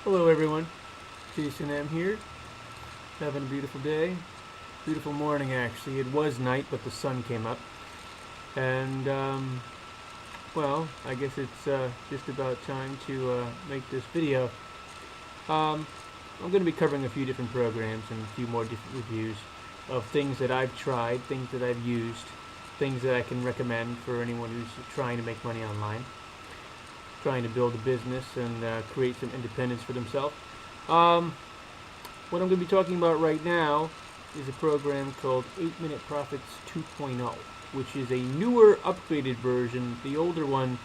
Hello everyone, Jason M here, having a beautiful day, beautiful morning actually. It was night but the sun came up and well, I guess it's just about time to make this video. Um, I'm going to be covering a few different programs and a few more different reviews of things that I've tried, things that I've used, things that I can recommend for anyone who's trying to make money online, trying to build a business and create some independence for themselves. Um, what I'm going to be talking about right now is a program called 8 Minute Profits 2.0, which is a newer, upgraded version. The older one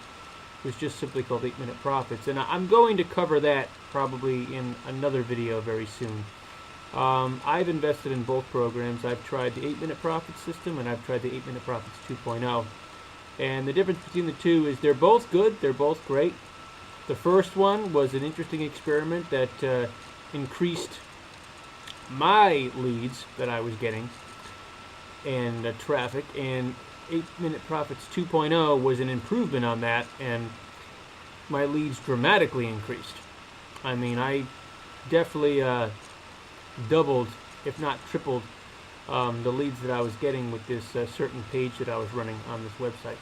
was just simply called 8 Minute Profits, and I'm going to cover that probably in another video very soon. I've invested in both programs. I've tried the 8 Minute Profits system and I've tried the 8 Minute Profits 2.0. And the difference between the two is they're both good, they're both great. The first one was an interesting experiment that increased my leads that I was getting and traffic, and 8 Minute Profits 2.0 was an improvement on that, and my leads dramatically increased. I mean, I definitely doubled, if not tripled, the leads that I was getting with this certain page that I was running on this website.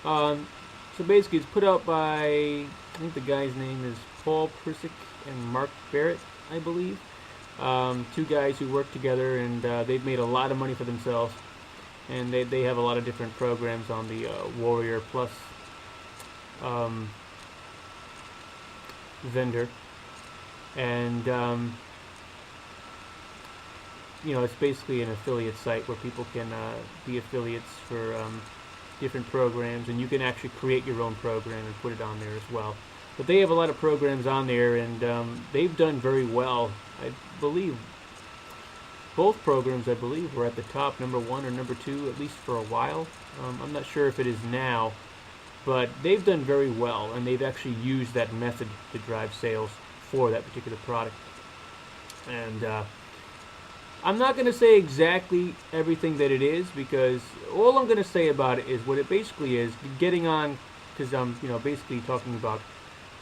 So basically, it's put out by, I think the guy's name is Paul Persick and Mark Barrett, I believe. Two guys who work together, and they've made a lot of money for themselves. And they have a lot of different programs on the Warrior Plus vendor. And it's basically an affiliate site where people can be affiliates for different programs, and you can actually create your own program and put it on there as well. But they have a lot of programs on there, and they've done very well. I believe both programs, I believe, were at the top, number one or number two, at least for a while. I'm not sure if it is now, but they've done very well, and they've actually used that method to drive sales for that particular product. And I'm not going to say exactly everything that it is, because all I'm going to say about it is what it basically is, getting on, because I'm basically talking about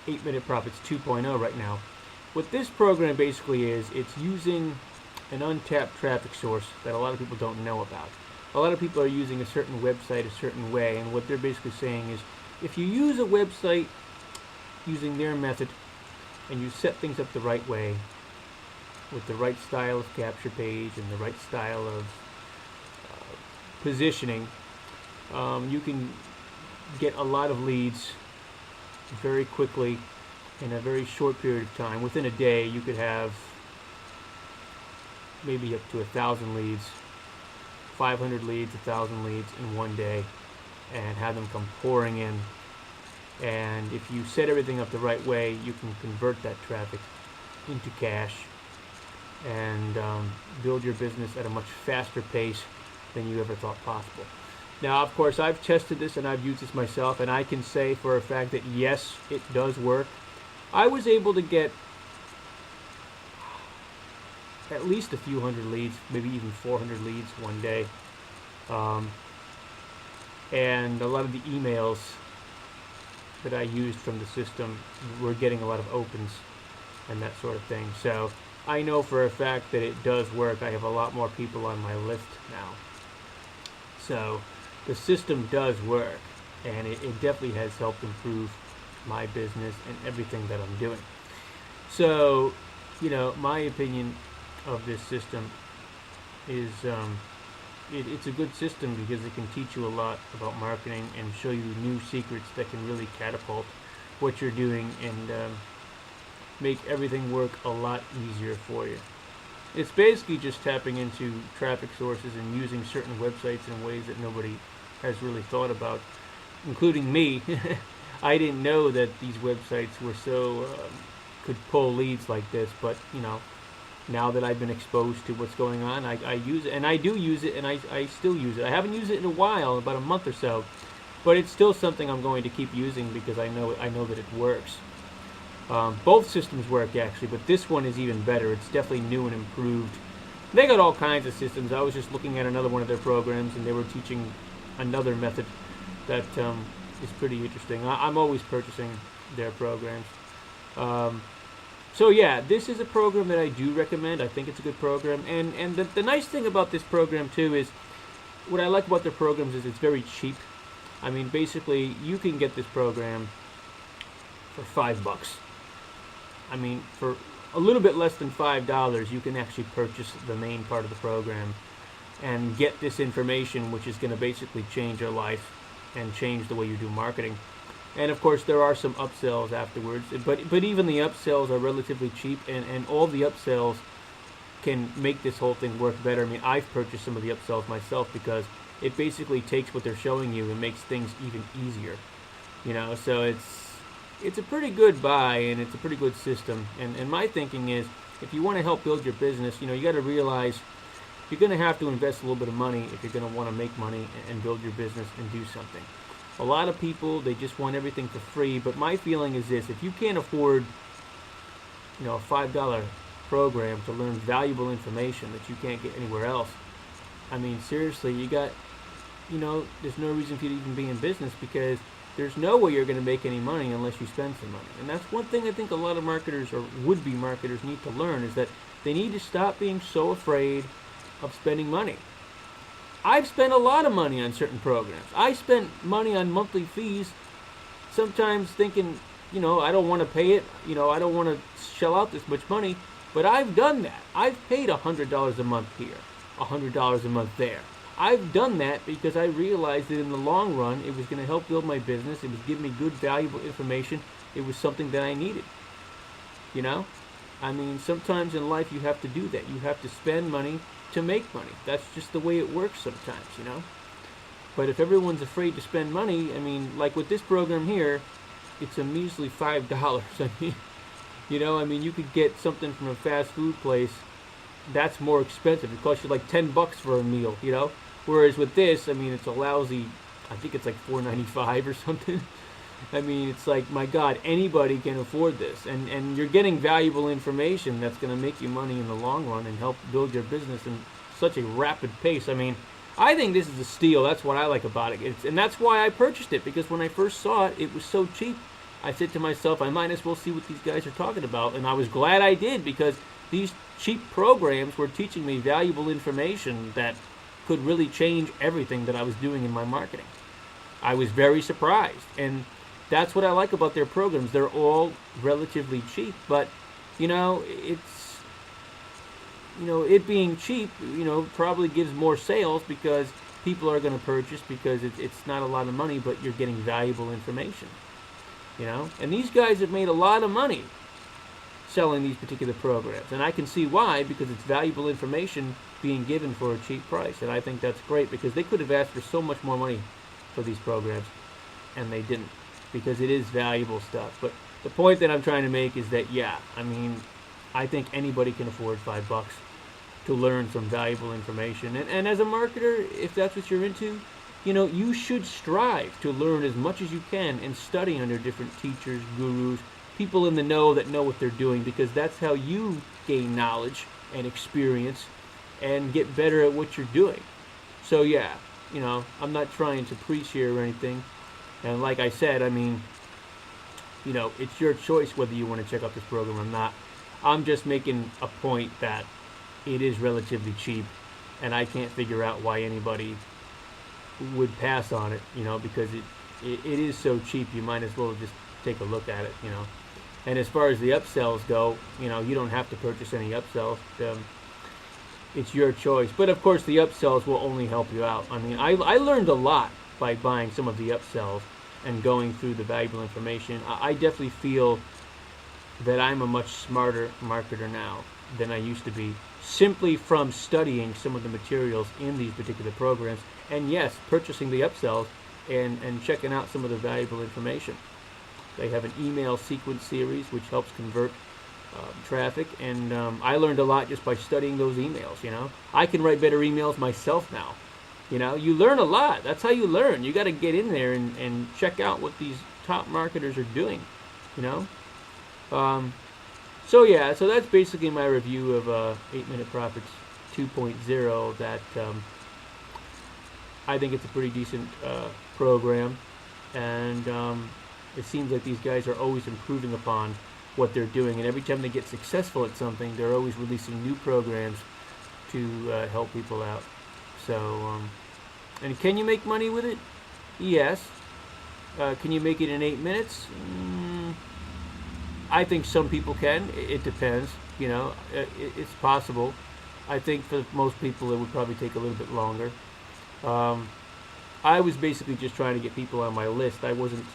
8 Minute Profits 2.0 right now. What this program basically is, it's using an untapped traffic source that a lot of people don't know about. A lot of people are using a certain website a certain way, and what they're basically saying is, if you use a website using their method and you set things up the right way, with the right style of capture page and the right style of positioning, you can get a lot of leads very quickly in a very short period of time. Within a day, you could have maybe up to 1,000 leads, 500 leads, 1,000 leads in one day, and have them come pouring in. And if you set everything up the right way, you can convert that traffic into cash and build your business at a much faster pace than you ever thought possible. Now, of course, I've tested this and I've used this myself, and I can say for a fact that yes, it does work. I was able to get at least a few hundred leads, maybe even 400 leads one day. And a lot of the emails that I used from the system were getting a lot of opens and that sort of thing. So I know for a fact that it does work. I have a lot more people on my list now. So the system does work, and it definitely has helped improve my business and everything that I'm doing. So, my opinion of this system is it's a good system because it can teach you a lot about marketing and show you new secrets that can really catapult what you're doing and make everything work a lot easier for you. It's basically just tapping into traffic sources and using certain websites in ways that nobody has really thought about, including me. I didn't know that these websites were so could pull leads like this, but now that I've been exposed to what's going on, I use it, and I do use it, and I still use it. I haven't used it in a while, about a month or so, but it's still something I'm going to keep using because I know that it works. Both systems work actually, but this one is even better. It's definitely new and improved. They got all kinds of systems. I was just looking at another one of their programs, and they were teaching another method that is pretty interesting. I'm always purchasing their programs. So yeah, this is a program that I do recommend. I think it's a good program, and the nice thing about this program too is what I like about their programs is it's very cheap. I mean, basically, you can get this program for $5. I mean, for a little bit less than $5, you can actually purchase the main part of the program and get this information, which is going to basically change your life and change the way you do marketing. And of course, there are some upsells afterwards, but even the upsells are relatively cheap, and all the upsells can make this whole thing work better. I mean, I've purchased some of the upsells myself because it basically takes what they're showing you and makes things even easier. So it's a pretty good buy, and it's a pretty good system. And my thinking is, if you want to help build your business, you got to realize you're going to have to invest a little bit of money if you're going to want to make money and build your business and do something. A lot of people, they just want everything for free, but my feeling is this: if you can't afford, a $5 program to learn valuable information that you can't get anywhere else, I mean, seriously, there's no reason for you to even be in business, because there's no way you're going to make any money unless you spend some money. And that's one thing I think a lot of marketers or would-be marketers need to learn, is that they need to stop being so afraid of spending money. I've spent a lot of money on certain programs. I spent money on monthly fees, sometimes thinking, I don't want to pay it, I don't want to shell out this much money, but I've done that. I've paid $100 a month here, $100 a month there. I've done that because I realized that in the long run, it was going to help build my business. It was giving me good, valuable information. It was something that I needed. I mean, sometimes in life you have to do that. You have to spend money to make money. That's just the way it works sometimes, But if everyone's afraid to spend money, I mean, like with this program here, it's a measly $5. I mean, you could get something from a fast food place that's more expensive. It costs you like $10 for a meal, Whereas with this, I mean, it's a lousy, I think it's like $4.95 or something. I mean, it's like, my God, anybody can afford this. And you're getting valuable information that's going to make you money in the long run and help build your business in such a rapid pace. I mean, I think this is a steal. That's what I like about it. And that's why I purchased it, because when I first saw it, it was so cheap. I said to myself, I might as well see what these guys are talking about. And I was glad I did, because these cheap programs were teaching me valuable information that could really change everything that I was doing in my marketing. I was very surprised. And that's what I like about their programs. They're all relatively cheap, but it's it being cheap, probably gives more sales, because people are going to purchase, because it's not a lot of money, but you're getting valuable information. And these guys have made a lot of money selling these particular programs, and I can see why, because it's valuable information being given for a cheap price. And I think that's great, because they could have asked for so much more money for these programs, and they didn't, because it is valuable stuff. But the point that I'm trying to make is that, I mean, I think anybody can afford $5 to learn some valuable information. And as a marketer, if that's what you're into, you should strive to learn as much as you can and study under different teachers, gurus, people in the know that know what they're doing, because that's how you gain knowledge and experience and get better at what you're doing. So I'm not trying to preach here or anything. And like I said, I mean, it's your choice whether you want to check out this program or not. I'm just making a point that it is relatively cheap, and I can't figure out why anybody would pass on it, because it is so cheap. You might as well just take a look at it, And as far as the upsells go, you don't have to purchase any upsells. It's your choice. But of course, the upsells will only help you out. I mean, I learned a lot by buying some of the upsells and going through the valuable information. I definitely feel that I'm a much smarter marketer now than I used to be, simply from studying some of the materials in these particular programs, and yes, purchasing the upsells and checking out some of the valuable information. They have an email sequence series which helps convert traffic, and I learned a lot just by studying those emails. I can write better emails myself now. You learn a lot. That's how you learn. You got to get in there and check out what these top marketers are doing. So that's basically my review of 8 Minute Profits 2.0. That I think it's a pretty decent program, and it seems like these guys are always improving upon what they're doing, and every time they get successful at something, they're always releasing new programs to help people out. So, and can you make money with it? Yes. Can you make it in 8 minutes? I think some people can. It depends. You know, it's possible. I think for most people it would probably take a little bit longer. I was basically just trying to get people on my list. I wasn't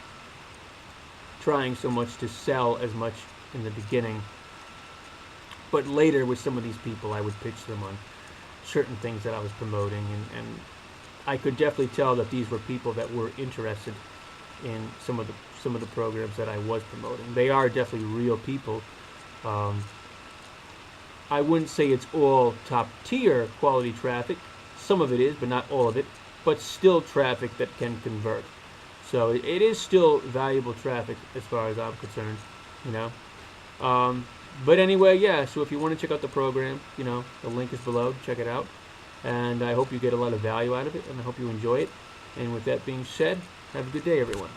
trying so much to sell as much in the beginning. But later with some of these people, I would pitch them on certain things that I was promoting, and I could definitely tell that these were people that were interested in some of the programs that I was promoting. They are definitely real people. I wouldn't say it's all top tier quality traffic. Some of it is, but not all of it. But still traffic that can convert. So it is still valuable traffic as far as I'm concerned, you know. But anyway, yeah, so if you want to check out the program, you know, the link is below. Check it out. And I hope you get a lot of value out of it, and I hope you enjoy it. And with that being said, have a good day, everyone.